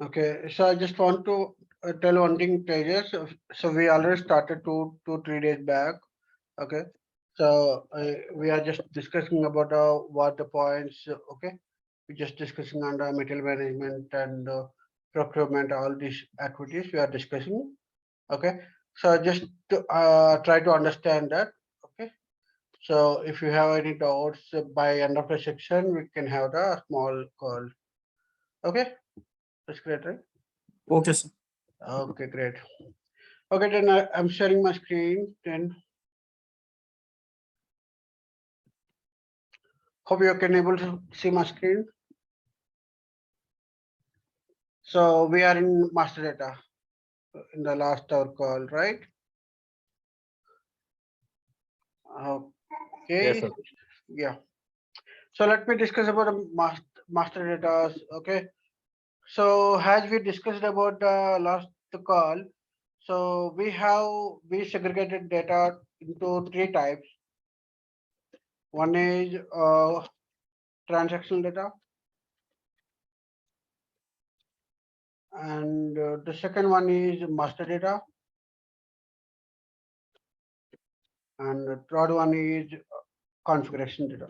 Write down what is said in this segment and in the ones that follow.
Okay, so I just want to tell one thing, Tejas. So we already started 3 days back. Okay, so we are just discussing about what the points. Okay, we just discussing under material management and procurement, all these activities we are discussing. Okay, so just to, try to understand that. Okay, so if you have any doubts by end of the section, we can have the small call. Okay, that's great, right? Okay, sir. Okay, great. Okay, then I'm sharing my screen. Then hope you can able to see my screen. So we are in master data in the last hour call, right? Yes, Okay, sir. yeah. So let me discuss about the master data. Okay. So as we discussed about the last call, so we segregated data into three types. One is transactional data, and the second one is master data, and the third one is configuration data.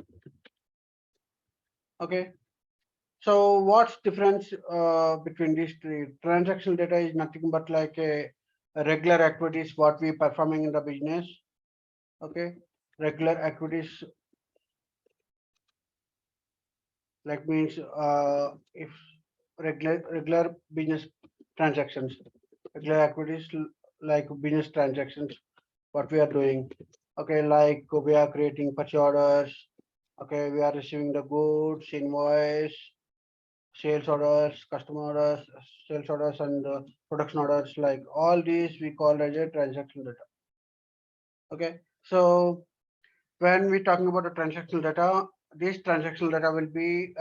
Okay. So what's difference between these three? Transactional data is nothing but like a regular activities what we performing in the business. Okay. Regular activities like means if regular business transactions, regular activities like business transactions, what we are doing. Okay, like we are creating purchase orders. Okay, we are receiving the goods, invoice, sales orders, customer orders, sales orders, and production orders. Like all these, we call as a transactional data. Okay, so when we talking about the transactional data, this transactional data will be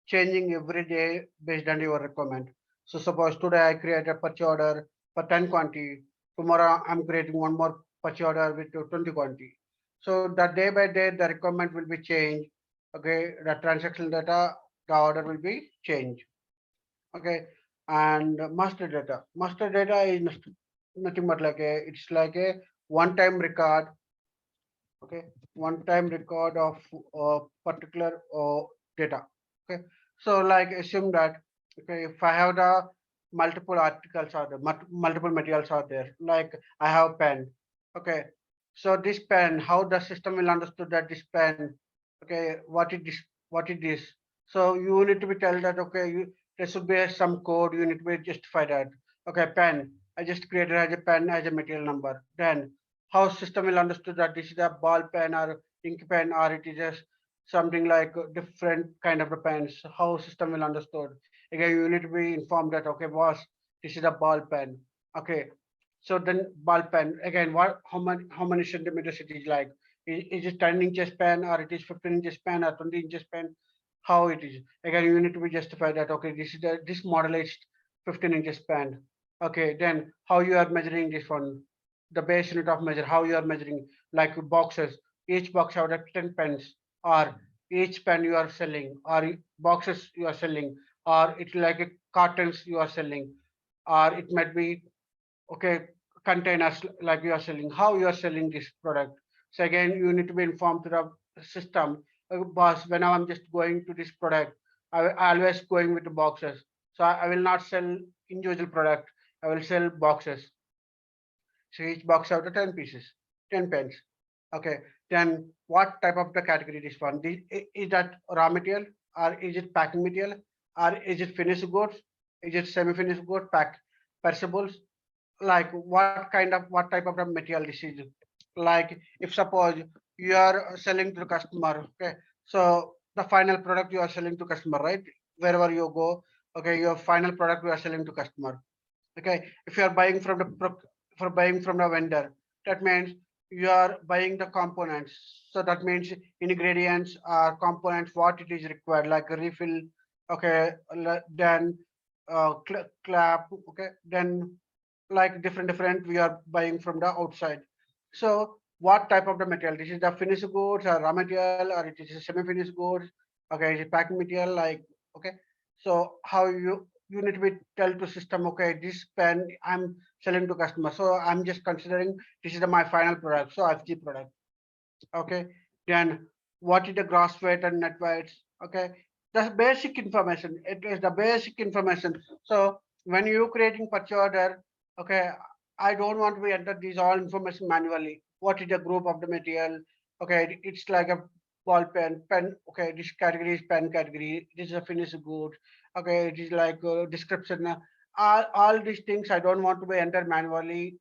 changing every day based on your requirement. So suppose today I create a purchase order for 10 quantity. Tomorrow I'm creating one more purchase order with 20 quantity. So that day by day the requirement will be changed. Okay, the transactional data, the order will be changed. Okay, and master data is nothing but like a, it's like a one time record. Okay, one time record of particular data. Okay, so like assume that, okay, if I have the multiple articles or the multiple materials out there, like I have pen. Okay, so this pen, how the system will understood that this pen, okay, what it is. So you need to be tell that, okay, there should be some code, you need to be justify that. Okay, pen, I just created as a pen as a material number. Then how system will understood that this is a ball pen or ink pen, or it is just something like different kind of the pens. How system will understood. Again, you need to be informed that, okay, boss, this is a ball pen. Okay, so then ball pen again, what, how many centimeters it is, like is it 10 inches pen, or it is 15 inches pen, or 20 inches pen, how it is. Again, you need to be justified that, okay, this is this model is 15 inches pen. Okay, then how you are measuring this one, the base unit of measure, how you are measuring, like boxes, each box have 10 pens, or each pen you are selling, or boxes you are selling, or it's like a cartons you are selling, or it might be, okay, containers like you are selling, how you are selling this product. So again, you need to be informed to the system. Boss, when I'm just going to this product, I always going with the boxes. So I will not sell individual product, I will sell boxes. So each box have the 10 pieces, 10 pens. Okay, then what type of the category this one? Is that raw material, or is it packing material, or is it finished goods? Is it semi-finished good, packed perishables? Like what type of the material this is? Like if suppose you are selling to the customer, okay, so the final product you are selling to customer, right? Wherever you go, okay, your final product you are selling to customer. Okay, if you are buying from the for buying from the vendor, that means you are buying the components. So that means ingredients or components what it is required, like a refill. Okay, then clap. Okay, then like different we are buying from the outside. So what type of the material, this is the finished goods or raw material, or it is a semi-finished goods. Okay, is it packing material, like, okay, so how you need to be tell to system, okay, this pen I'm selling to customer. So I'm just considering this is my final product. So FG product. Okay. Then what is the gross weight and net weights? Okay. The basic information. It is the basic information. So when you creating purchase order, okay, I don't want to enter these all information manually. What is the group of the material? Okay, it's like a ball pen. Okay, this category is pen category. This is a finished good. Okay, it is like description. All these things I don't want to be entered manually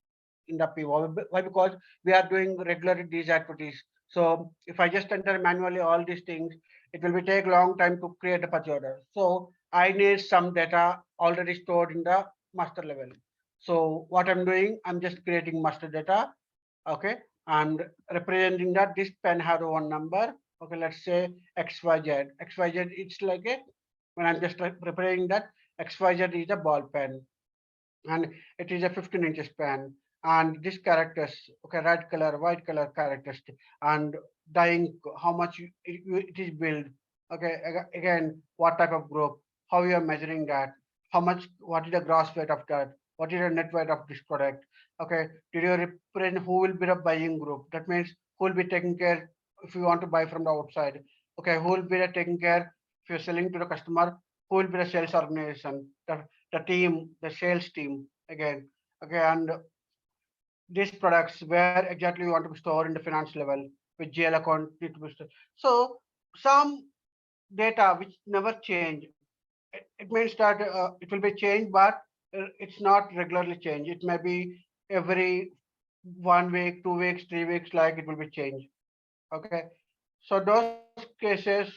in the PO. Why? Because we are doing regularly these activities. So if I just enter manually all these things, it will be take long time to create a purchase order. So I need some data already stored in the master level. So what I'm doing, I'm just creating master data, okay, and representing that this pen has one number. Okay, let's say XYZ. XYZ, it's like a when I'm just preparing that XYZ is a ball pen and it is a 15 inches pen and this characters, okay, red color, white color characters and dying how much it is built, okay, again what type of group, how you are measuring that, how much, what is the gross weight of that, what is the net weight of this product, okay, did you represent who will be the buying group, that means who will be taking care if you want to buy from the outside, okay, who will be the taking care if you're selling to the customer, who will be the sales organization, the team, the sales team again. Okay, and these products where exactly you want to be stored in the finance level with GL account need to be stored. So some data which never change. It means that it will be changed, but it's not regularly changed. It may be every 1 week, 2 weeks, 3 weeks, like it will be changed. Okay, so those cases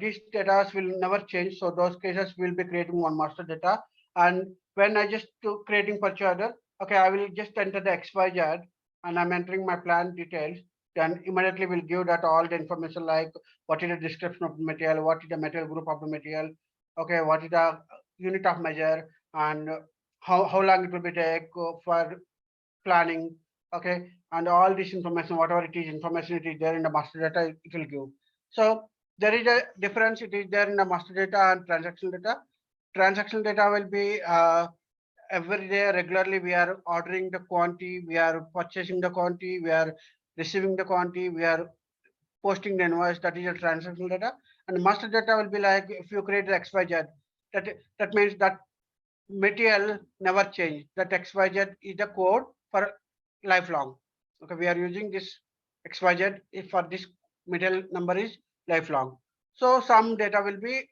these data will never change, so those cases will be creating one master data, and when I just do creating purchase order, okay, I will just enter the XYZ and I'm entering my plan details, then immediately will give that all the information like what is the description of the material, what is the material group of the material, okay, what is the unit of measure, and how long it will be take for planning, okay, and all this information, whatever it is, information it is there in the master data, it will give. So there is a difference. It is there in the master data and transactional data. Transactional data will be every day regularly. We are ordering the quantity, we are purchasing the quantity, we are receiving the quantity, we are posting the invoice. That is a transactional data. And master data will be like if you create the XYZ, that that means that material never change. That XYZ is the code for lifelong. Okay, we are using this XYZ if for this material number is lifelong. So some data will be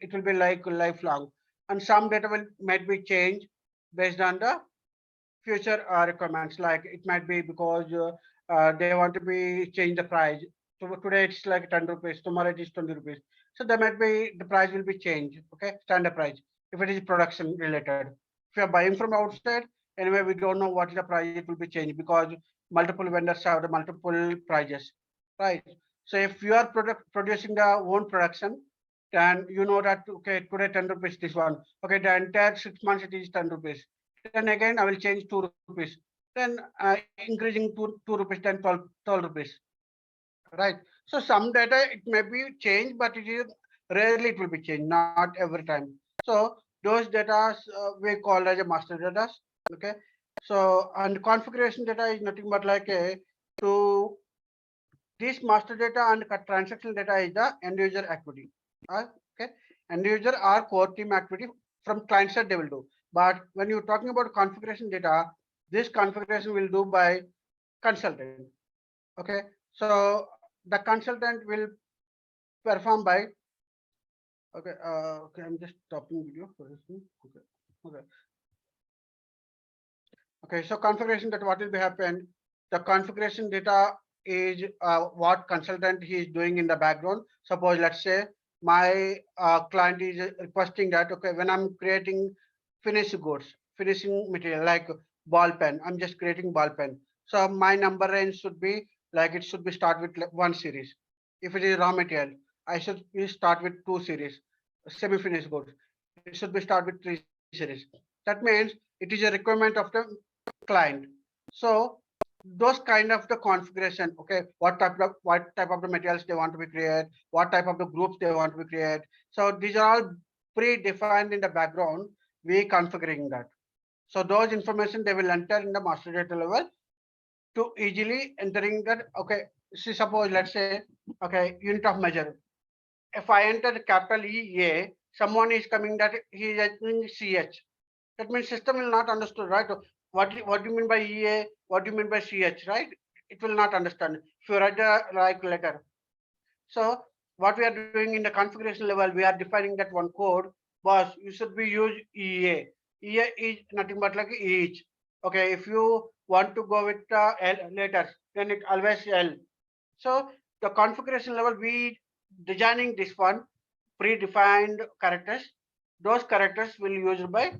it will be like lifelong, and some data will might be changed based on the future requirements. Like it might be because they want to be change the price. So today it's like 10 rupees, tomorrow it is 20 rupees. So there might be the price will be changed. Okay, standard price if it is production related. If you are buying from outside, anyway, we don't know what is the price it will be changed because multiple vendors have the multiple prices, right? So if you are producing the own production, then you know that okay, today 10 rupees this one. Okay, the entire 6 months it is 10 rupees. Then again I will change 2 rupees. Then increasing two rupees, then 12 rupees, right? So some data it may be changed, but it is rarely it will be changed, not every time. So those data we call as a master data. Okay, so and configuration data is nothing but like a to this master data and transactional data is the end user activity. Okay, end user or core team activity from client side they will do. But when you're talking about configuration data, this configuration will do by consultant. Okay, so the consultant will perform by okay, I'm just stopping video for this. Okay, okay. Okay, so configuration that what will be happen, the configuration data is what consultant he is doing in the background. Suppose let's say my client is requesting that okay, when I'm creating finished goods, finishing material like ball pen, I'm just creating ball pen. So my number range should be like it should be start with one series. If it is raw material, I should be start with 2 series. Semi-finished goods, it should be start with 3 series. That means it is a requirement of the client. So those kind of the configuration, okay, what type of the materials they want to be create, what type of the groups they want to be create. So these are all predefined in the background, we configuring that. So those information they will enter in the master data level to easily entering that. Okay, see, suppose let's say, okay, unit of measure. If I enter capital EA, someone is coming that he is entering CH. That means system will not understand, right? What do you mean by EA? What do you mean by CH, right? It will not understand. If you write a like letter. So what we are doing in the configuration level, we are defining that one code. Boss, you should be use EA. EA is nothing but like each. Okay, if you want to go with L letters, then it always L. So the configuration level, we designing this one predefined characters. Those characters will used by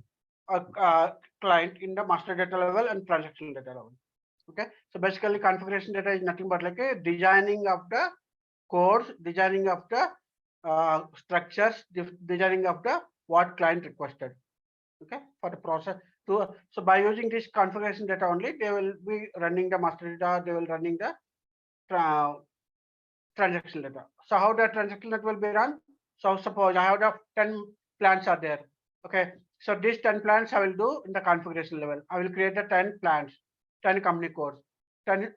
a client in the master data level and transaction data level. Okay, so basically configuration data is nothing but like a designing of the codes, designing of the structures, designing of the what client requested. Okay, for the process to, so by using this configuration data only, they will be running the master data, they will running the transaction data. So how the transaction data will be run? So suppose I have the 10 plans are there. Okay, so these 10 plans I will do in the configuration level. I will create the 10 plans, 10 company codes, 10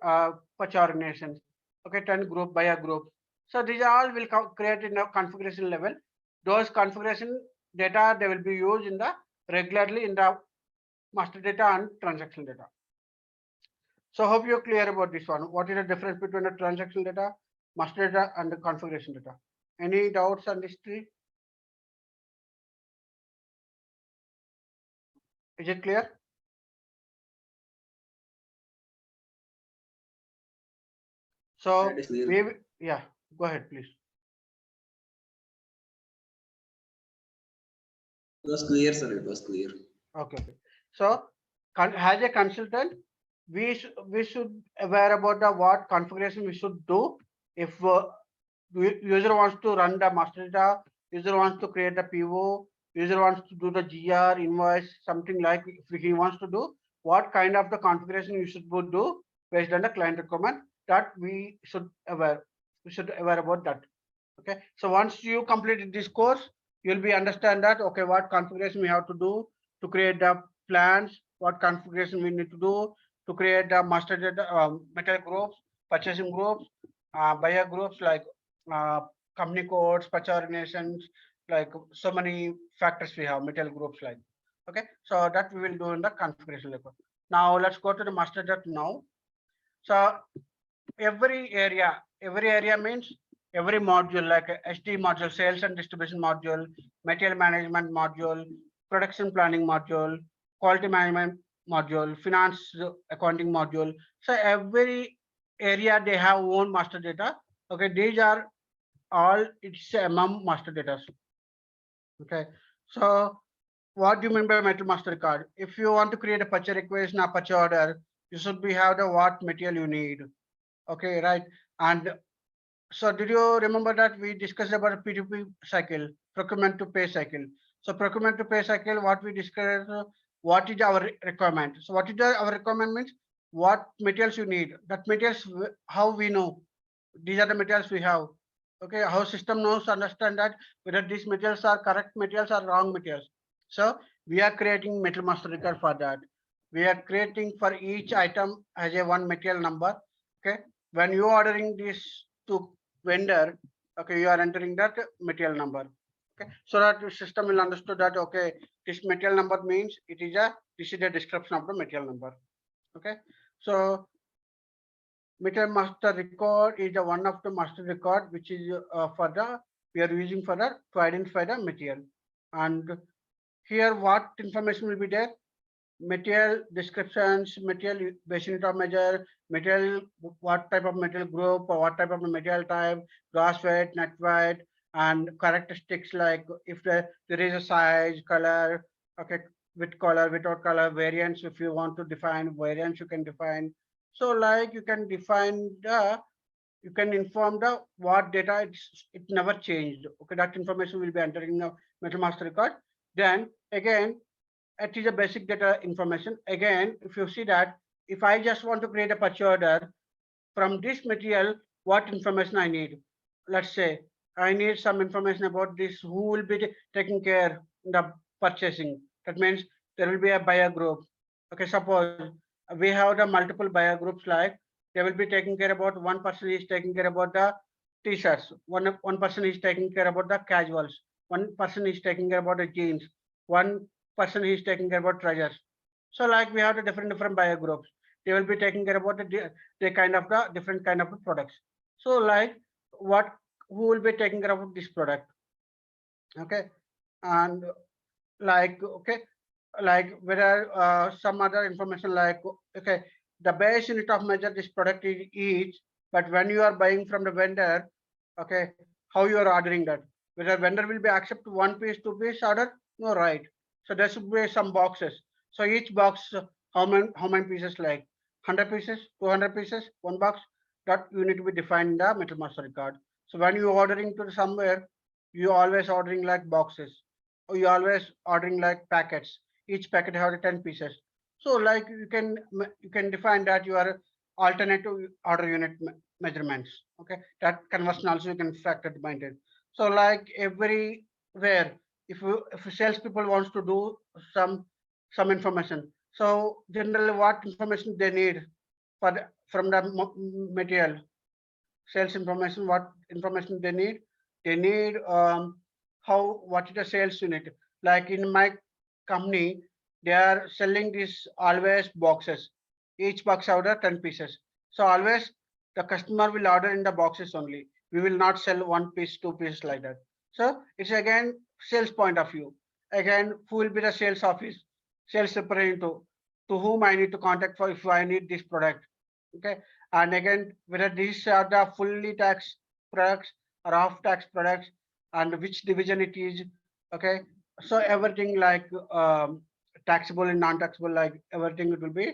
purchase organizations. Okay, 10 group by a group. So these all will create in the configuration level. Those configuration data they will be used in the regularly in the master data and transaction data. So hope you're clear about this one. What is the difference between the transaction data, master data, and the configuration data? Any doubts on this tree? Is it clear? So we, yeah, go ahead, please. It was clear, sir. It was clear. Okay. So as a consultant, we should aware about the what configuration we should do if user wants to run the master data, user wants to create the PO, user wants to do the GR invoice, something like if he wants to do, what kind of the configuration you should do based on the client requirement, that we should aware about that. Okay, so once you completed this course, you'll be understand that okay, what configuration we have to do to create the plans, what configuration we need to do to create the master data, metal groups, purchasing groups, buyer groups, like company codes, purchase organizations, like so many factors we have, metal groups like. Okay, so that we will do in the configuration level. Now let's go to the master data now. So every area means every module, like SD module, sales and distribution module, material management module, production planning module, quality management module, finance accounting module. So every area they have own master data. Okay, these are all it's MM master data. Okay, so what do you mean by metal master card? If you want to create a purchase request or purchase order, you should be have the what material you need. Okay, right? And so did you remember that we discussed about P2P cycle, procurement to pay cycle? So procurement to pay cycle, what we discussed, what is our requirement? So what is our requirement means what materials you need. That materials, how we know these are the materials we have. Okay, how system knows understand that whether these materials are correct materials or wrong materials. So we are creating metal master record for that. We are creating for each item as a one material number. Okay, when you are ordering this to vendor, okay, you are entering that material number. Okay, so that the system will understand that okay, this material number means this is the description of the material number. Okay, so material master record is the one of the master record which is for the we are using for the to identify the material. And here what information will be there? Material descriptions, material base unit of measure, material, what type of material group or what type of material type, gross weight, net weight, and characteristics like if there is a size, color, okay, with color, without color, variants. If you want to define variants, you can define. So like you can define the, you can inform the what data it never changed. Okay, that information will be entered in the metal master record. Then again, it is a basic data information. Again, if you see that, if I just want to create a purchase order from this material, what information I need? Let's say I need some information about this. Who will be taking care the purchasing? That means there will be a buyer group. Okay, suppose we have the multiple buyer groups, like they will be taking care about, one person is taking care about the t-shirts, one person is taking care about the casuals, one person is taking care about the jeans, one person is taking care about treasures. So like we have the different buyer groups. They will be taking care about the kind of the different kind of products. So like what, who will be taking care of this product? Okay, and like, okay, like whether some other information, like, okay, the base unit of measure this product is each, but when you are buying from the vendor, okay, how you are ordering that, whether vendor will be accept one piece, two piece order, no, right? So there should be some boxes. So each box, how many pieces, like 100 pieces, 200 pieces, one box, that you need to be defined in the metal master record. So when you ordering to somewhere, you always ordering like boxes, or you always ordering like packets. Each packet have 10 pieces. So like you can define that you are alternative order unit measurements. Okay, that conversion also you can factor mind it. So like everywhere, if salespeople wants to do some information, so generally what information they need from the material, sales information, what information they need? They need how, what is the sales unit? Like in my company, they are selling these always boxes. Each box order 10 pieces. So always the customer will order in the boxes only. We will not sell one piece, two pieces like that. So it's again sales point of view. Again, who will be the sales office, sales representative, to whom I need to contact for if I need this product. Okay, and again whether these are the fully taxed products or off tax products, and which division it is. Okay, so everything like taxable and non-taxable, like everything it will be,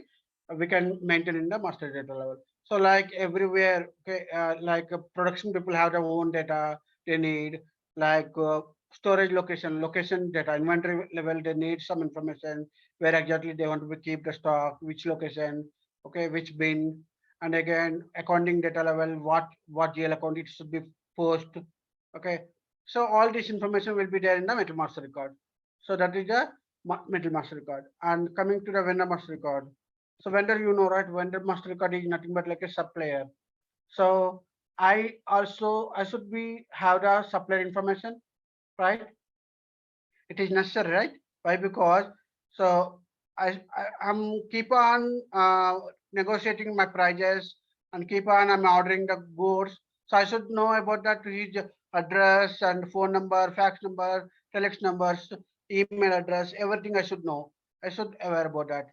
we can maintain in the master data level. So like everywhere, okay, like production people have their own data they need, like storage location data, inventory level they need some information, where exactly they want to keep the stock, which location, okay, which bin. And again accounting data level, what GL account it should be post. Okay, so all this information will be there in the metal master record. So that is the metal master record. And coming to the vendor master record, so vendor, you know, right, vendor master record is nothing but like a supplier. So I should be have the supplier information, right? It is necessary, right? Why? Because so I'm keep on negotiating my prices, and keep on I'm ordering the goods. So I should know about that, his address and phone number, fax number, telex numbers, email address, everything I should know. I should aware about that.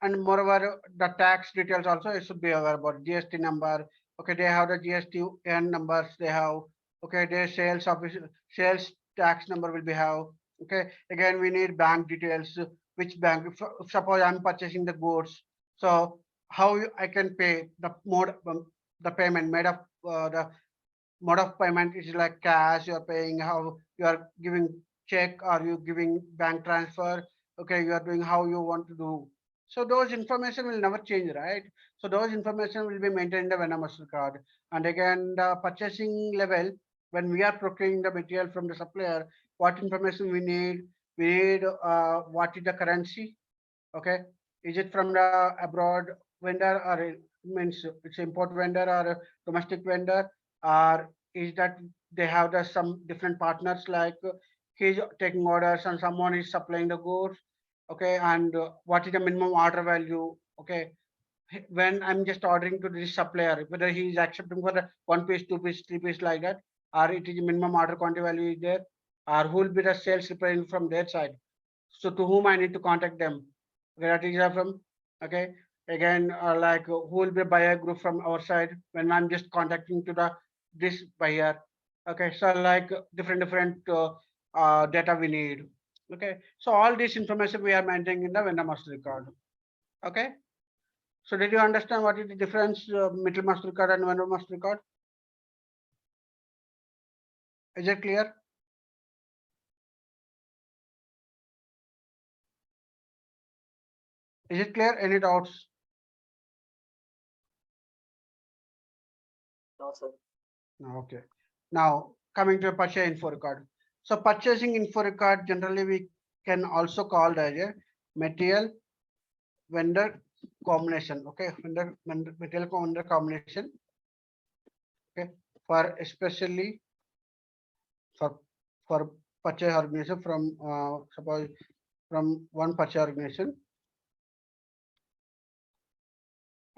And moreover, the tax details also I should be aware about, GST number. Okay, they have the GST N numbers. They have, okay, their sales office, sales tax number will be have. Okay, again we need bank details, which bank, if suppose I'm purchasing the goods, so how I can pay, the mode, the payment made of, the mode of payment is like cash you're paying, how you are giving check, or you giving bank transfer. Okay, you are doing how you want to do. So those information will never change, right? So those information will be maintained in the vendor master card. And again the purchasing level, when we are procuring the material from the supplier, what information we need? We need what is the currency? Okay, is it from the abroad vendor, or it means it's import vendor or a domestic vendor, or is that they have the some different partners, like he's taking orders and someone is supplying the goods. Okay, and what is the minimum order value? Okay, when I'm just ordering to this supplier, whether he is accepting for the one piece, two piece, three piece like that, or it is minimum order quantity value is there, or who will be the sales representative from their side. So to whom I need to contact them? Where it is from? Okay. Again, like who will be buyer group from our side when I'm just contacting to the this buyer. Okay. So like different data we need. Okay. So all this information we are maintaining in the vendor master record. Okay. So did you understand what is the difference, middle master record and vendor master record? Is it clear? Is it clear? Any doubts? No, sir. No, okay. Now coming to purchase info record. So purchasing info record generally we can also call as a material vendor combination. Okay, material vendor combination. Okay, for especially for for purchase organization from suppose from one purchase organization.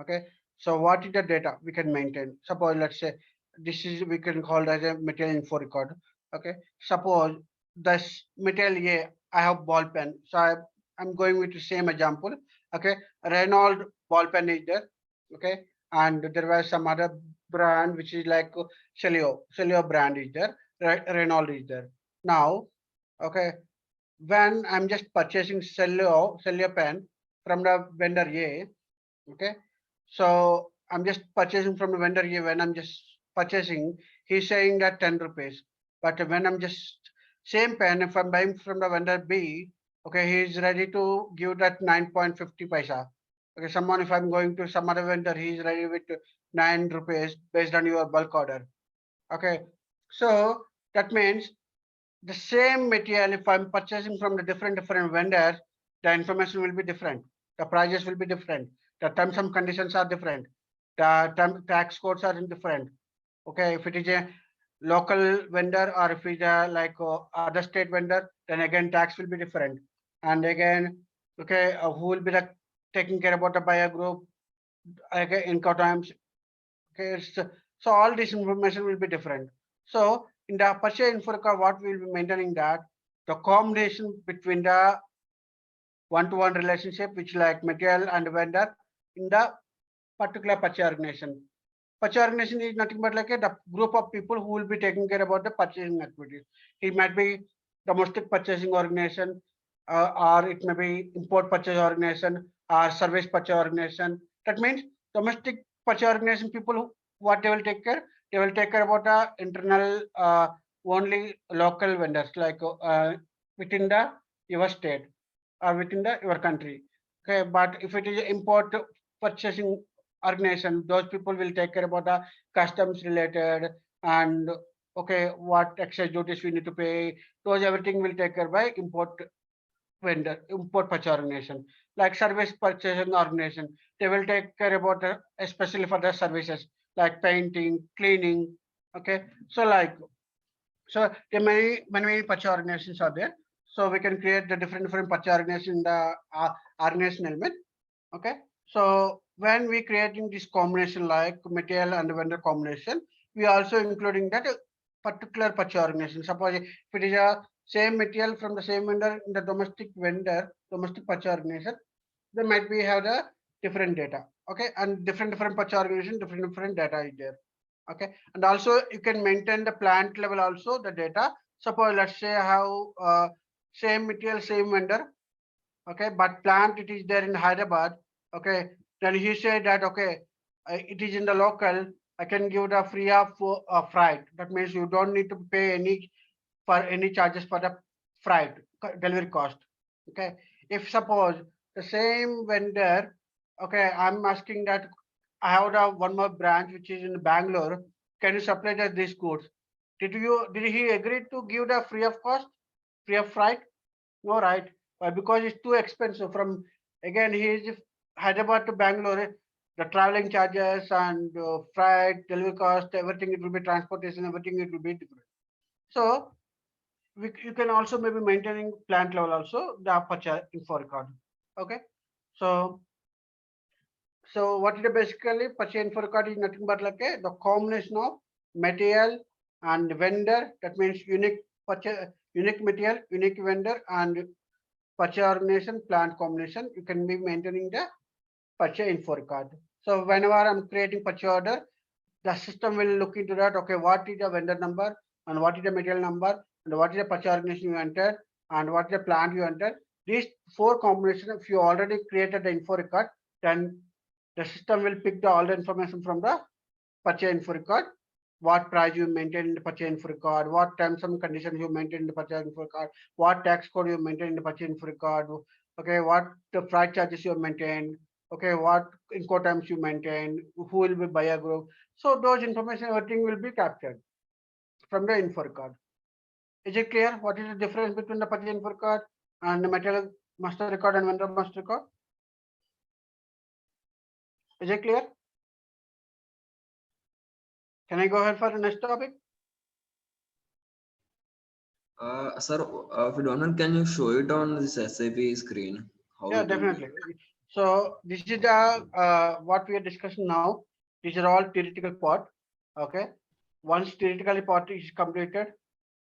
Okay, so what is the data we can maintain? Suppose let's say this is we can call as a material info record. Okay, suppose this material A, I have ball pen, so I'm going with the same example. Okay, Renault ball pen is there. Okay, and there was some other brand which is like Celio brand is there. Renault is there. Now, okay, when I'm just purchasing Celio pen from the vendor A, okay, so I'm just purchasing from the vendor here. When I'm just purchasing, he's saying that 10 rupees. But when I'm just same pen, if I'm buying from the vendor B, okay, he's ready to give that 9.50 paisa. Okay, someone if I'm going to some other vendor, he's ready with 9 rupees based on your bulk order. Okay, so that means the same material, if I'm purchasing from the different vendors, the information will be different. The prices will be different. The terms and conditions are different. The tax codes are different. Okay, if it is a local vendor or if it's a like other state vendor, then again tax will be different. And again, okay, who will be like taking care about the buyer group? Okay, in times. Okay, so all this information will be different. So in the purchase info record, what we will be maintaining that the combination between the one-to-one relationship, which like material and vendor in the particular purchase organization. Purchase organization is nothing but like a the group of people who will be taking care about the purchasing activities. It might be domestic purchasing organization, or it may be import purchase organization or service purchase organization. That means domestic purchase organization people who, what they will take care? They will take care about the internal only local vendors like within the your state or within the your country. Okay, but if it is import purchasing organization, those people will take care about the customs related and okay, what excise duties we need to pay. Those everything will take care by import purchase organization. Like service purchasing organization, they will take care about the, especially for the services like painting, cleaning. Okay, so like so there are many purchase organizations are there. So we can create the different purchase organization in the organization element. Okay, so when we creating this combination like material and vendor combination, we also including that particular purchase organization. Suppose if it is a same material from the same vendor in the domestic purchase organization, they might be have the different data. Okay, and different purchase organization, different data is there. Okay, and also you can maintain the plant level also the data. Suppose let's say how same material, same vendor. Okay, but plant it is there in Hyderabad. Okay, then he said that okay, it is in the local. I can give the free of freight. That means you don't need to pay any for any charges for the freight delivery cost. Okay, if suppose the same vendor, okay, I'm asking that I have the one more branch which is in Bangalore. Can you supply us these goods? Did he agree to give the free of cost, free of freight? No, right? Because it's too expensive. From again, he is Hyderabad to Bangalore, the traveling charges and freight, delivery cost, everything. It will be transportation, everything. It will be different. So you can also maybe maintaining plant level also the purchase info record. Okay, so what is basically purchase info record is nothing but like a the combination of material and vendor. That means unique purchase, unique material, unique vendor, and purchase organization, plant combination. You can be maintaining the purchase info record. So whenever I'm creating purchase order, the system will look into that. Okay, what is the vendor number and what is the material number and what is the purchase organization you entered and what is the plant you entered. These four combinations, if you already created the info record, then the system will pick all the information from the purchase info record. What price you maintain in the purchase info record, what terms and conditions you maintain in the purchase info record, what tax code you maintain in the purchase info record, okay, what the freight charges you maintain, okay, what Incoterms you maintain, who will be buyer group. So those information, everything will be captured. from the info record. Is it clear? What is the difference between the purchase info record and the material master record and vendor master record? Is it clear? Can I go ahead for the next topic? Sir, if you don't mind, can you show it on this SAP screen? How Yeah, it will be? definitely. So this is the what we are discussing now. These are all theoretical part. Okay. Once theoretical part is completed,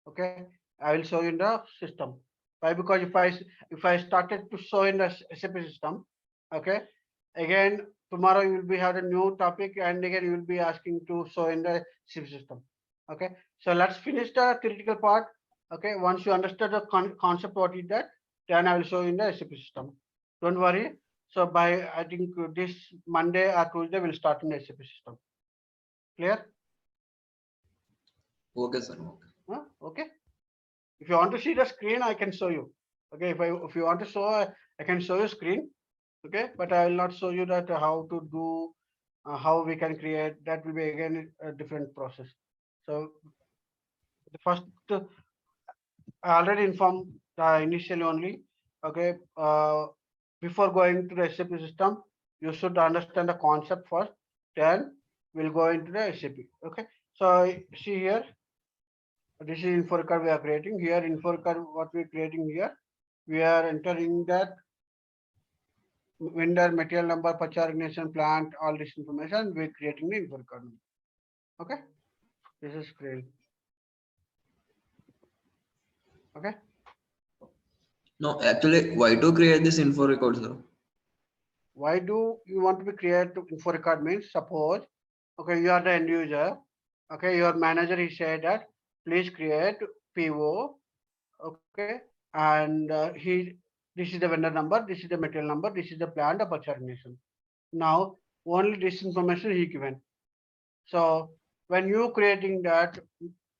okay, I will show you in the system. Why? Because if I started to show in the SAP system, okay, again tomorrow you will be have a new topic and again you will be asking to show in the SAP system. Okay. So let's finish the theoretical part. Okay. Once you understand the concept what is that, then I will show you in the SAP system. Don't worry. So by I think this Monday or Tuesday we'll start in the SAP system. Clear? Okay, sir. Okay. Huh? Okay. If you want to see the screen, I can show you. Okay. If you want to show, I can show you screen. Okay. But I will not show you that how to do, how we can create. That will be again a different process. So the first, I already informed initially only. Okay. Before going to the SAP system, you should understand the concept first. Then we'll go into the SAP. Okay. So see here, this is info record we are creating here. Info record what we are creating here, we are entering that vendor, material number, purchase organization, plant, all this information. We're creating the info record. Okay. This is great. Okay. No, actually, why to create this info record, sir? Why do you want to be create info record means suppose, okay, you are the end user, okay, your manager he said that please create PO, okay, and this is the vendor number, this is the material number, this is the plant of purchase organization. Now only this information he given. So when you creating that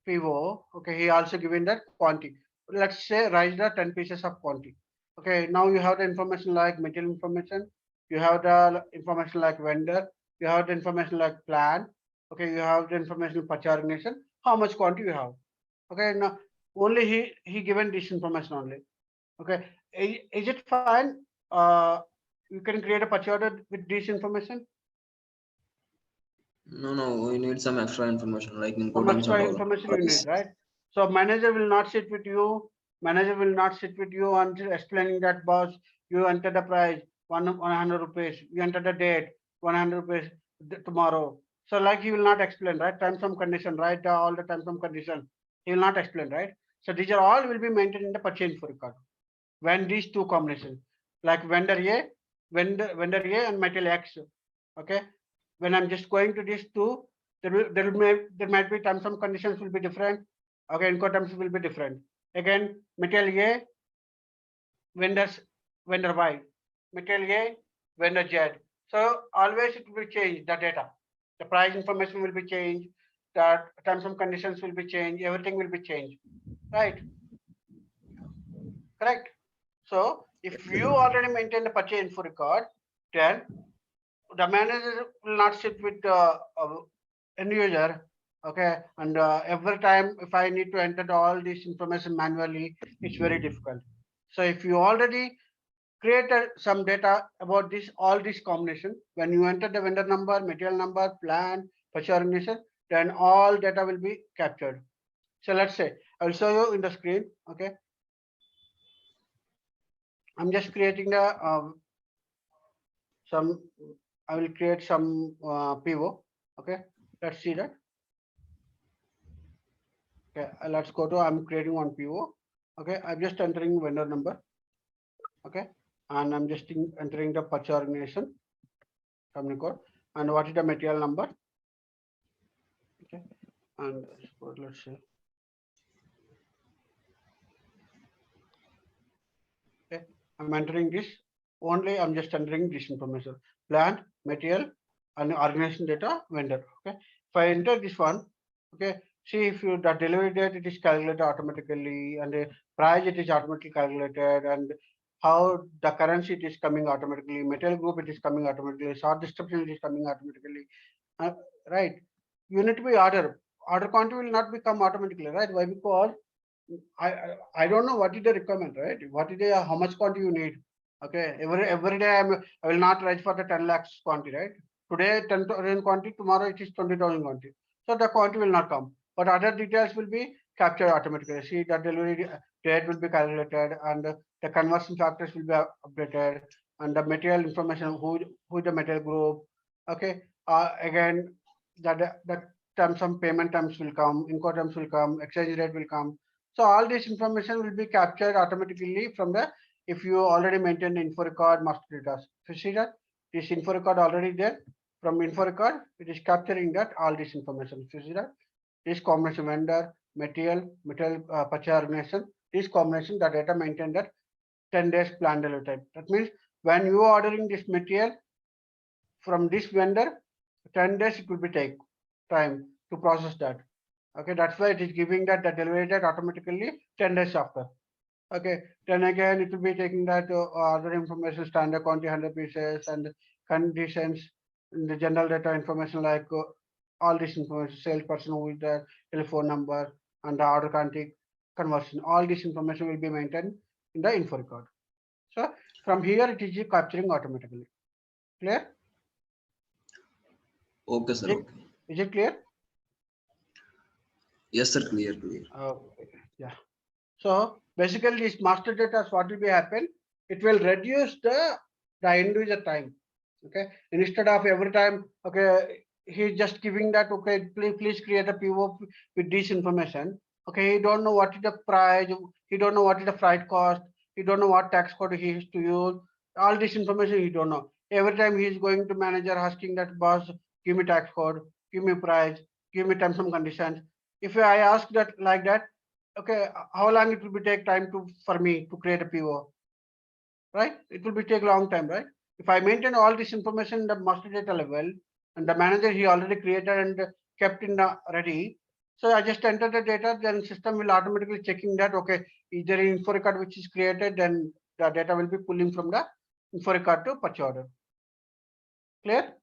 PO, okay, he also given that quantity. Let's say write the 10 pieces of quantity. Okay, now you have the information like material information, you have the information like vendor, you have the information like plan, okay, you have the information purchase organization, how much quantity you have. Okay, now only he given this information only. Okay, is it fine? You can create a purchase order with this information. No, we need some extra information like Some incoterms and extra all. information you Price. need, right? So manager will not sit with you. Manager will not sit with you until explaining that boss, you enter the price 100 rupees, you enter the date 100 rupees tomorrow. So like he will not explain, right? Terms and condition, right? All the terms and condition. He will not explain, right? So these are all will be maintained in the purchase info record. When these two combinations, like vendor A, vendor A and material X. Okay. When I'm just going to these two, there might be terms and conditions will be different. Okay, incoterms will be different. Again, material A, vendor Y, material A, vendor Z. So always it will change the data. The price information will be changed. The terms and conditions will be changed. Everything will be changed. Right? Correct. So if you already maintain the purchase info record, then the manager will not sit with the end user. Okay, and every time if I need to enter all this information manually, it's very difficult. So if you already created some data about this, all this combination, when you enter the vendor number, material number, plan, purchase organization, then all data will be captured. So let's say I'll show you in the screen. Okay, I'm just creating the some. I will create some PO. Okay, let's see that. Okay, let's go to, I'm creating one PO. Okay, I'm just entering vendor number. Okay, and I'm just entering the purchase organization company code and what is the material number. Okay, and let's see. Okay, I'm entering this only. I'm just entering this information: plant, material, and organization data, vendor. Okay, if I enter this one, okay, see if you the delivery date it is calculated automatically, and the price it is automatically calculated, and how the currency it is coming automatically, material group it is coming automatically, short description it is coming automatically. Right? You need to be order. order quantity will not become automatically, right? Why? Because I don't know what is the requirement, right? What is the how much quantity you need? Okay, every day I will not write for the 10 lakhs quantity, right? Today 10,000 quantity, tomorrow it is 20,000 quantity. So the quantity will not come, but other details will be captured automatically. See, the delivery date will be calculated, and the conversion factors will be updated, and the material information, who the material group. Okay, again, the terms of payment terms will come, Incoterms will come, exchange rate will come. So all this information will be captured automatically from the, if you already maintain info record master data. If you see that this info record already there, from info record, it is capturing that all this information. If you see that this combination vendor, material purchase organization, this combination, the data maintained at 10 days planned delivery time. That means when you are ordering this material from this vendor, 10 days it will be take time to process that. Okay, that's why it is giving that the delivery date automatically 10 days after. Okay, then again it will be taking that other information, standard quantity 100 pieces, and conditions, the general data information like all this information, salesperson who is the telephone number, and the order quantity conversion. All this information will be maintained in the info record. So from here it is capturing automatically. Clear? Okay, sir. Okay. Is it clear? Yes, sir. Clear. Okay. Yeah. So basically, this master data, what will be happen? It will reduce the end user time. Okay. Instead of every time, okay, he's just giving that. Okay, please create a PO with this information. Okay, he don't know what is the price. He don't know what is the freight cost. He don't know what tax code he has to use. All this information he don't know. Every time he is going to manager asking that boss, give me tax code, give me price, give me terms and conditions. If I ask that like that, okay, how long it will be take time to for me to create a PO, right? It will be take long time, right? If I maintain all this information in the master data level, and the manager he already created and kept in the ready, so I just enter the data, then system will automatically checking that, okay, is there an info record which is created, then the data will be pulling from the info record to purchase order. Clear?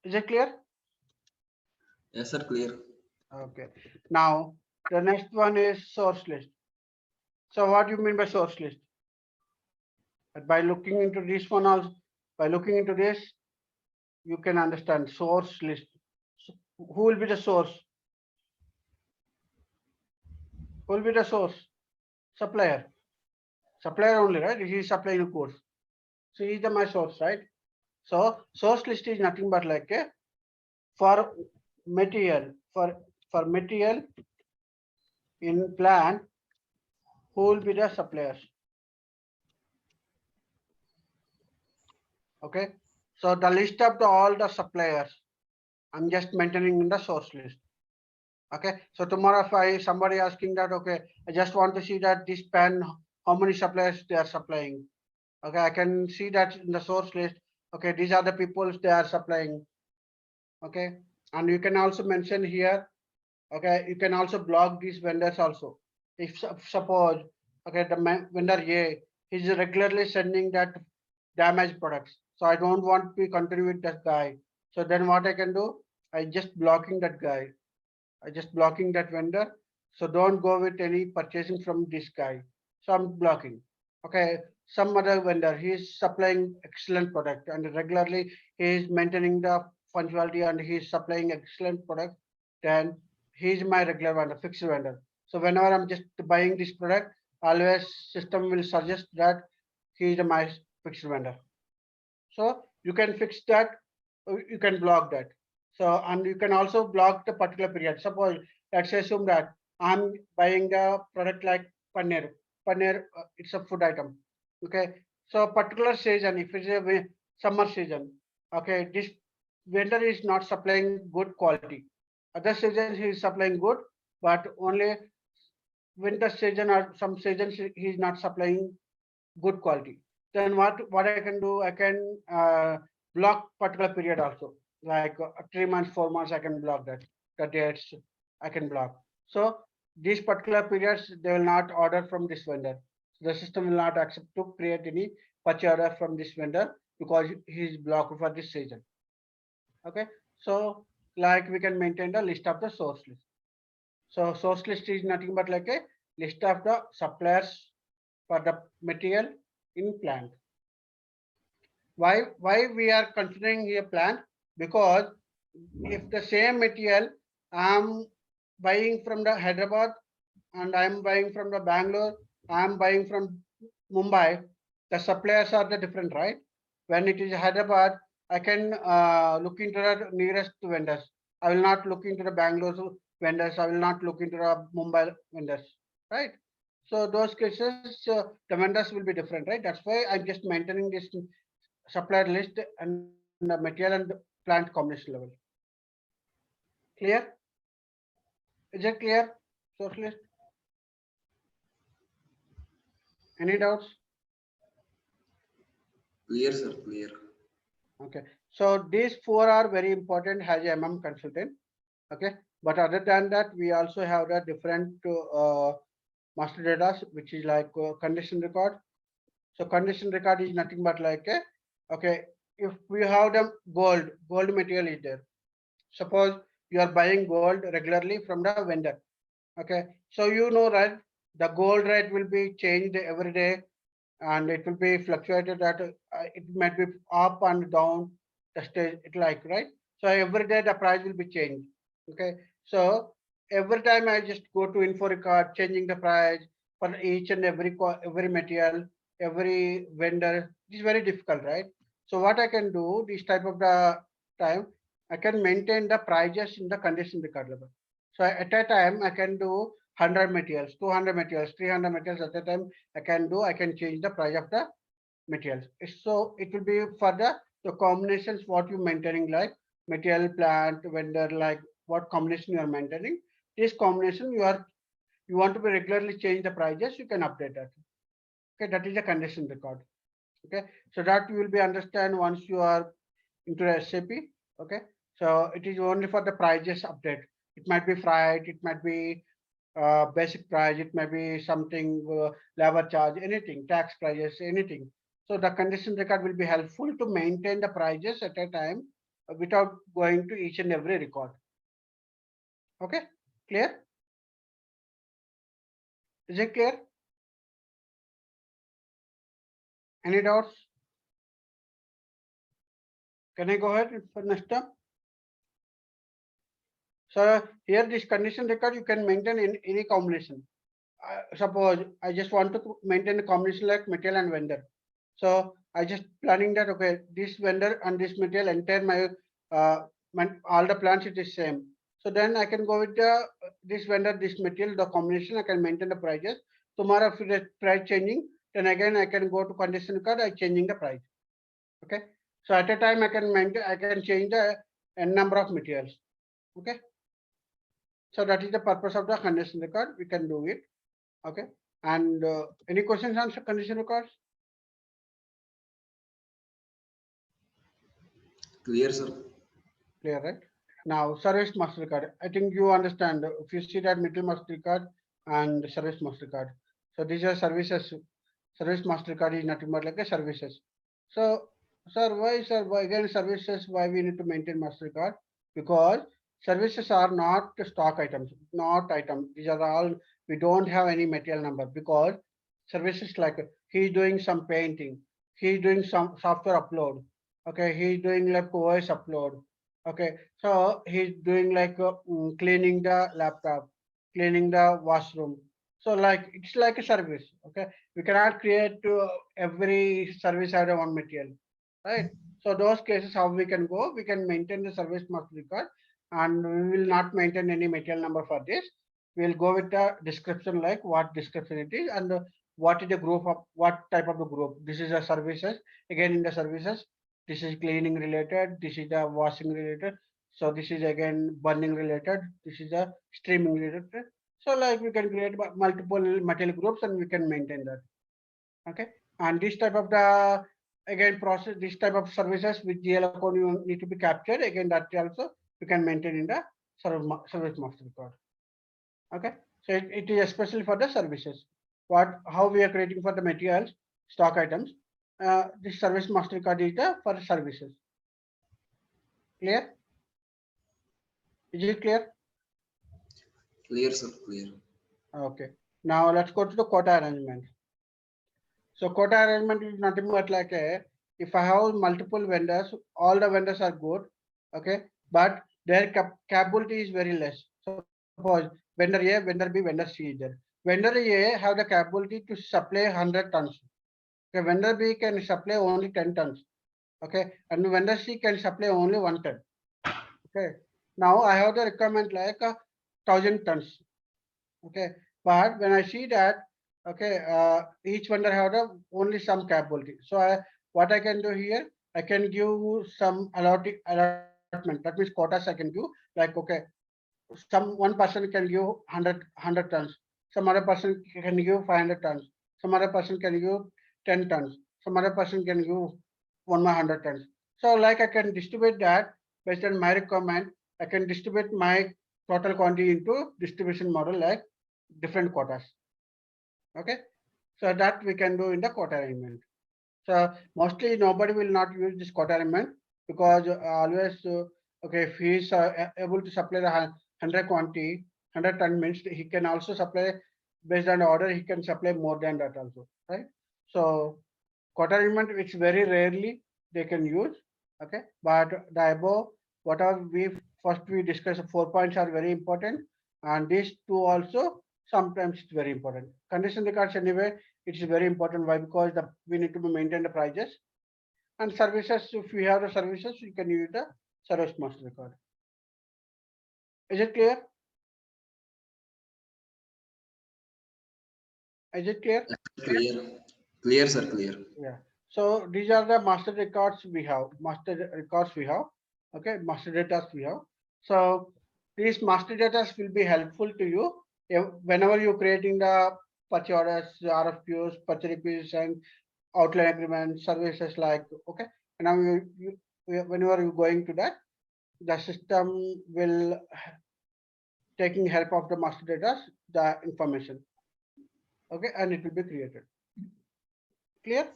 Is it clear? Yes, sir. Clear. Okay. Now the next one is source list. So what do you mean by source list? But by looking into this one also, by looking into this, you can understand source list. So who will be the source? Who will be the source? Supplier. Supplier only, right? He is supplying a course. So he is the my source, right? So source list is nothing but like a for material, for material in plant, who will be the suppliers? Okay. So the list of all the suppliers, I'm just maintaining in the source list. Okay, so tomorrow if somebody asking that, okay, I just want to see that this pen, how many suppliers they are supplying. Okay, I can see that in the source list. Okay, these are the people they are supplying. Okay, and you can also mention here. Okay, you can also block these vendors also. If suppose, okay, the vendor A is regularly sending that damaged products, so I don't want to continue with that guy. So then what I can do, I just blocking that guy. I just blocking that vendor. So don't go with any purchasing from this guy. So I'm blocking. Okay. Some other vendor, he is supplying excellent product and regularly he is maintaining the punctuality and he is supplying excellent product. Then he is my regular vendor, fixed vendor. So whenever I'm just buying this product, always system will suggest that he is my fixed vendor. So you can fix that, you can block that. So, and you can also block the particular period. Suppose, let's assume that I'm buying a product like paneer. Paneer, it's a food item. Okay. So particular season, if it's a summer season, okay, this vendor is not supplying good quality. Other seasons he is supplying good, but only winter season or some seasons he is not supplying good quality. Then what I can do, I can block particular period also, like 3 months, 4 months, I can block that. The dates I can block. So these particular periods, they will not order from this vendor. So the system will not accept to create any purchase order from this vendor because he is blocked for this season. Okay. So like we can maintain the list of the source list. So source list is nothing but like a list of the suppliers for the material in plant. Why we are considering here plant? Because if the same material I'm buying from the Hyderabad and I'm buying from the Bangalore, I'm buying from Mumbai, the suppliers are the different, right? When it is Hyderabad, I can look into the nearest vendors. I will not look into the Bangalore vendors. I will not look into the Mumbai vendors, right? So those cases, the vendors will be different, right? That's why I'm just maintaining this supplier list and the material and plant combination level. Clear? Is it clear? Source list? Any doubts? Clear, sir. Clear. Okay. So these four are very important as a MM consultant. Okay. But other than that, we also have the different master data, which is like condition record. So condition record is nothing but like a, okay, if we have the gold material is there. Suppose you are buying gold regularly from the vendor. Okay. So you know, right, the gold rate will be changed every day and it will be fluctuated at it might be up and down the stage it like, right? So every day the price will be changed. Okay. So every time I just go to info record changing the price for each and every material, every vendor, it is very difficult, right? So what I can do this type of the time, I can maintain the prices in the condition record level. So at a time I can do 100 materials, 200 materials, 300 materials at a time. I can change the price of the materials. So it will be for the combinations what you maintaining, like material, plant, vendor, like what combination you are maintaining. This combination you want to be regularly change the prices, you can update that. Okay, that is a condition record. Okay, so that you will be understand once you are into SAP. Okay, so it is only for the prices update. It might be freight, it might be basic price, it may be something labor charge, anything, tax prices, anything. So the condition record will be helpful to maintain the prices at a time without going to each and every record. Okay, clear? Is it clear? Any doubts? Can I go ahead for next step? So here this condition record you can maintain in any combination. Suppose I just want to maintain a combination like material and vendor. So I just planning that, okay, this vendor and this material entire all the plants it is same. So then I can go with the this vendor, this material, the combination. I can maintain the prices. Tomorrow if the price changing, then again I can go to condition card. I changing the price. Okay. So at a time I can maintain. I can change the n number of materials. Okay. So that is the purpose of the condition record. We can do it. Okay. And any questions on condition records? Clear, sir. Clear, right? Now, service master card. I think you understand. If you see that middle master card and service master card. So these are services. Service master card is nothing but like a services. So, sir, why again services? Why we need to maintain master card? Because services are not stock items, not item. These are all we don't have any material number because services like he's doing some painting, he's doing some software upload. Okay, he's doing like OS upload. Okay, so he's doing like cleaning the laptop, cleaning the washroom. So like it's like a service. Okay, we cannot create every service out of one material, right? So those cases, how we can go? We can maintain the service master record, and we will not maintain any material number for this. We'll go with the description, like what description it is, and what is the group of what type of the group. This is a services. Again, in the services, this is cleaning related. This is the washing related. So this is again burning related. This is a streaming related. So like we can create multiple material groups and we can maintain that. Okay. And this type of the again process, this type of services with GL account you need to be captured. Again, that also you can maintain in the service master record. Okay. So it is especially for the services. How we are creating for the materials, stock items. This service master card is the for services. Clear? Is it clear? Clear, sir, clear. Okay. Now let's go to the quota arrangement. So quota arrangement is nothing but like if I have multiple vendors, all the vendors are good, okay, but their capability is very less. Suppose vendor A, vendor B, vendor C is there. Vendor A have the capability to supply 100 tons. Okay, vendor B can supply only 10 tons. Okay, and vendor C can supply only 1 ton. Okay, now I have the requirement like 1,000 tons. Okay, but when I see that, okay, each vendor have the only some capability. So what I can do here, I can give some allotment. That means quotas I can give. Like okay, one person can give 100 tons. Some other person can give 500 tons. Some other person can give 10 tons. Some other person can give 100 tons. So like I can distribute that based on my requirement. I can distribute my total quantity into distribution model like different quotas. Okay, so that we can do in the quota arrangement. So mostly nobody will not use this quota arrangement because always okay, if he is able to supply the 100 quantity, 100 ton means he can also supply based on order. He can supply more than that also, right? So quota arrangement which very rarely they can use. Okay, but the above whatever we discussed, 4 points are very important, and these two also sometimes it's very important. Condition records anyway, it is very important. Why? Because we need to maintain the prices and services. If we have the services, you can use the service master record. Is it clear? Is it clear? Clear. Clear, sir, clear. Yeah. So these are the master records we have. Master records we have. Okay, master data we have. So these master data will be helpful to you whenever you're creating the purchase orders, RFQs, purchase requisitions, outline agreements, services like okay. And now whenever you're going to that, the system will taking help of the master data, the information. Okay, and it will be created. Clear?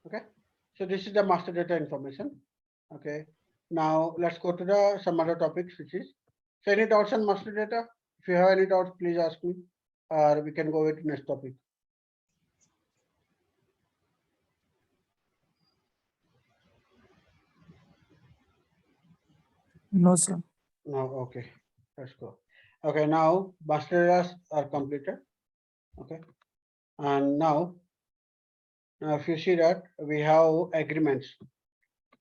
Okay, so this is the master data information. Okay, now let's go to the some other topics, which is so any doubts on master data? If you have any doubts, please ask me, or we can go with next topic. No, sir. No, okay, let's go. Okay, now master data are completed. Okay, and now if you see that we have agreements.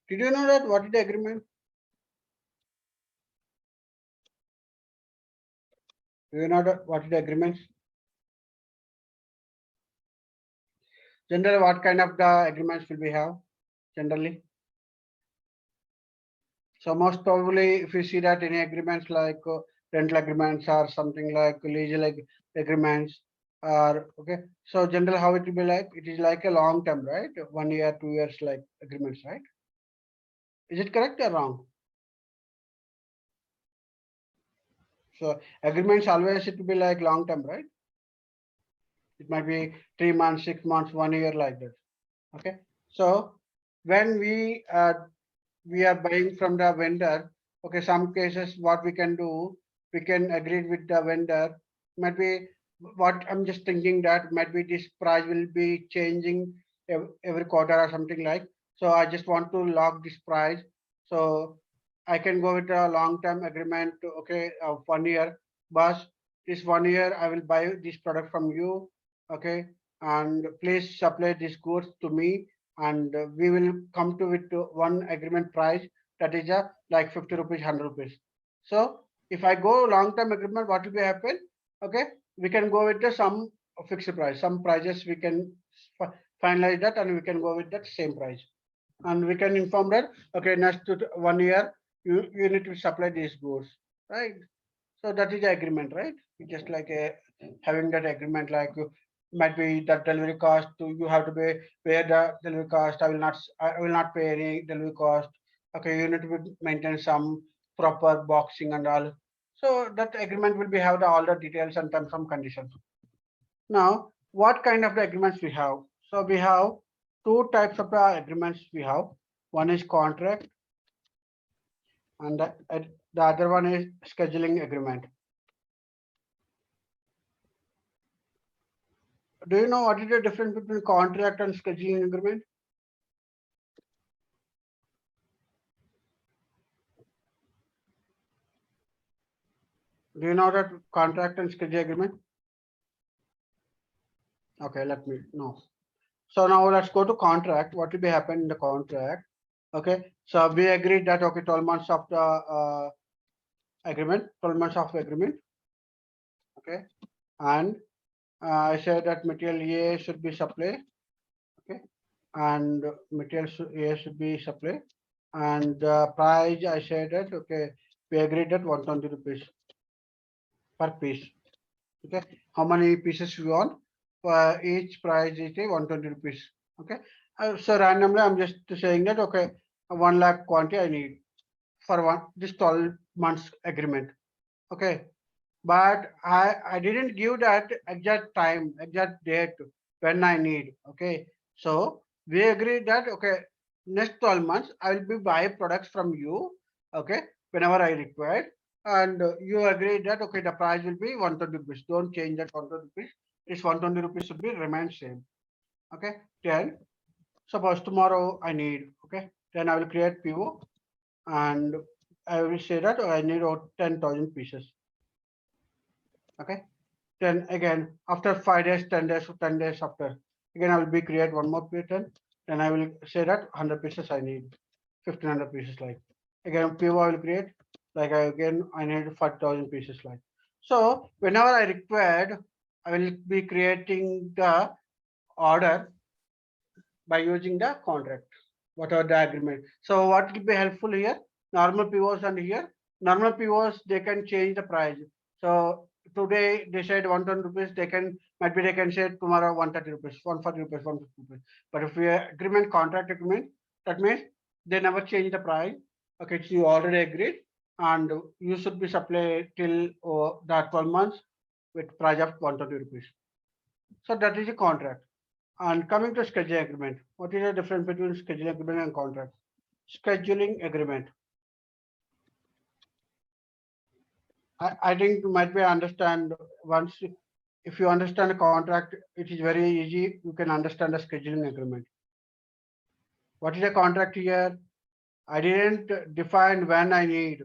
Did you know that what is the agreement? Do you know that what is the agreements? Generally, what kind of the agreements will we have generally? So most probably, if you see that any agreements like rental agreements or something like legal agreements or okay. So general how it will be like? It is like a long term, right? 1 year, 2 years like agreements, right? Is it correct or wrong? So agreements always it will be like long term, right? It might be 3 months, 6 months, 1 year like that. Okay. So when we are buying from the vendor, okay, some cases what we can do, we can agree with the vendor. Might be what I'm just thinking that might be this price will be changing every quarter or something like. So I just want to lock this price. So I can go with a long-term agreement, okay, of 1 year. But this 1 year I will buy this product from you, okay, and please supply these goods to me, and we will come to with one agreement price that is like 50 rupees, 100 rupees. So if I go long-term agreement, what will be happen? Okay, we can go with the some fixed price. Some prices we can finalize that, and we can go with that same price, and we can inform that okay, next to 1 year you need to supply these goods, right? So that is the agreement, right? Just like a having that agreement, like might be the delivery cost. You have to pay the delivery cost. I will not pay any delivery cost. Okay, you need to maintain some proper boxing and all. So that agreement will be have all the details and terms and conditions. Now, what kind of the agreements we have? So we have two types of the agreements we have. One is contract and The other one is scheduling agreement. Do you know what is the difference between contract and scheduling agreement? Do you know that contract and scheduling agreement? Okay, let me know. So now let's go to contract. What will be happen in the contract? Okay, so we agreed that okay, 12 months of the agreement, 12 months of agreement. Okay, and I said that material A should be supply. Okay, and material A should be supply, and price I said that okay, we agreed that 120 rupees per piece. Okay, how many pieces we want? For each price is 120 rupees. Okay, so randomly I'm just saying that okay, 1 lakh quantity I need for this 12 months agreement. Okay, but I didn't give that exact time, exact date when I need. Okay, so we agreed that okay, next 12 months I will be buy products from you. Okay, whenever I require, and you agreed that okay, the price will be 120 rupees. Don't change that 120 rupees. This 120 rupees should be remain same. Okay, then suppose tomorrow I need. Okay, then I will create PO and I will say that I need 10,000 pieces. Okay, then again after 5 days, 10 days, 10 days after, again I will be create one more pattern. Then I will say that 100 pieces I need, 1500 pieces like. Again PO I will create like I need 5,000 pieces like. So whenever I required, I will be creating the order by using the contract, whatever the agreement. So what will be helpful here? Normal POs and here, normal POs, they can change the price. So today they said 120 rupees, they can, might be they can say tomorrow 130 rupees, 140 rupees, 150 rupees. But if we agreement, contract agreement, that means they never change the price. Okay, so you already agreed and you should be supplied till that 12 months with price of 130 rupees. So that is a contract. And coming to scheduling agreement, what is the difference between scheduling agreement and contract? Scheduling agreement. I think you might be understand once if you understand a contract, it is very easy. You can understand the scheduling agreement. What is a contract here? I didn't define when I need.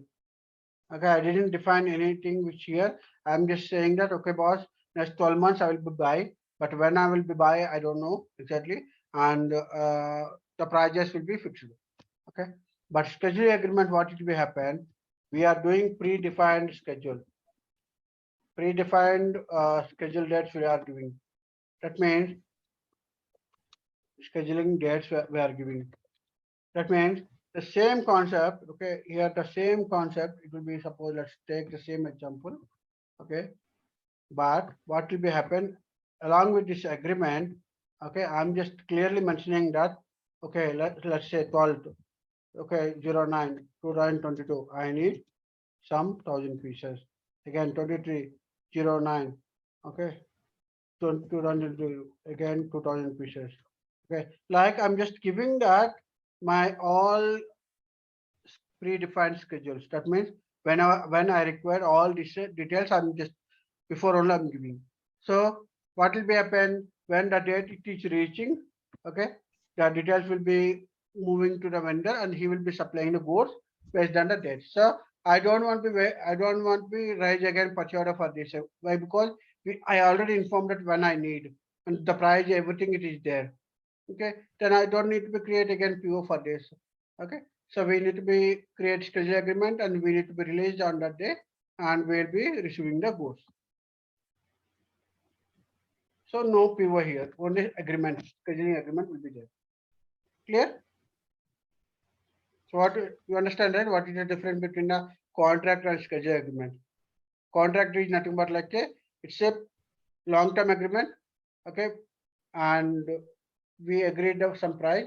Okay, I didn't define anything which here. I'm just saying that okay, boss, next 12 months I will be buy, but when I will be buy, I don't know exactly, and the prices will be fixed. Okay, but schedule agreement, what it will happen? We are doing predefined schedule. Predefined schedule dates we are giving. That means scheduling dates we are giving. That means the same concept. Okay, here the same concept. It will be suppose let's take the same example. Okay, but what will be happen along with this agreement? Okay, I'm just clearly mentioning that. Okay, let's say 12. Okay, 09 2022. I need some 1,000 pieces. Again 23 09. Okay, 2022 again 2,000 pieces. Okay, like I'm just giving that my all predefined schedules. That means when I require all these details, I'm just before only I'm giving. So what will be happen when the date it is reaching? Okay, the details will be moving to the vendor and he will be supplying the goods based on the date. So I don't want to be raise again purchase order for this. Why? Because I already informed that when I need and the price everything it is there. Okay, then I don't need to be create again PO for this. Okay, so we need to be create schedule agreement and we need to be released on that day and we'll be receiving the goods. So no PO here, only agreement, scheduling agreement will be there. Clear? So what you understand, right? What is the difference between a contract and schedule agreement? Contract is nothing but like it's a long-term agreement, okay, and we agreed of some price,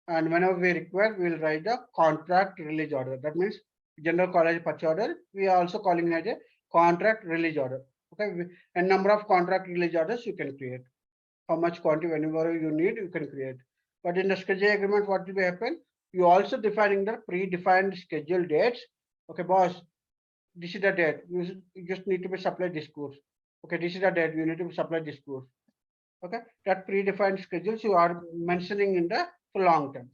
and whenever we require, we will write the contract release order. That means general college purchase order. We are also calling it as a contract release order. Okay, a number of contract release orders you can create. How much quantity whenever you need, you can create. But in the schedule agreement, what will be happen? You also defining the predefined schedule dates. Okay, boss, this is the date. You just need to be supplied this course. Okay, this is the date. You need to supply this course. Okay, that predefined schedules you are mentioning in the for long term.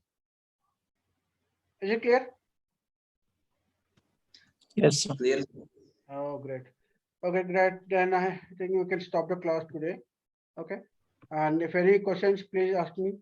Is it clear? Yes, sir. Clear. Oh, great. Okay, great. Then I think we can stop the class today. Okay. And if any questions, please ask me.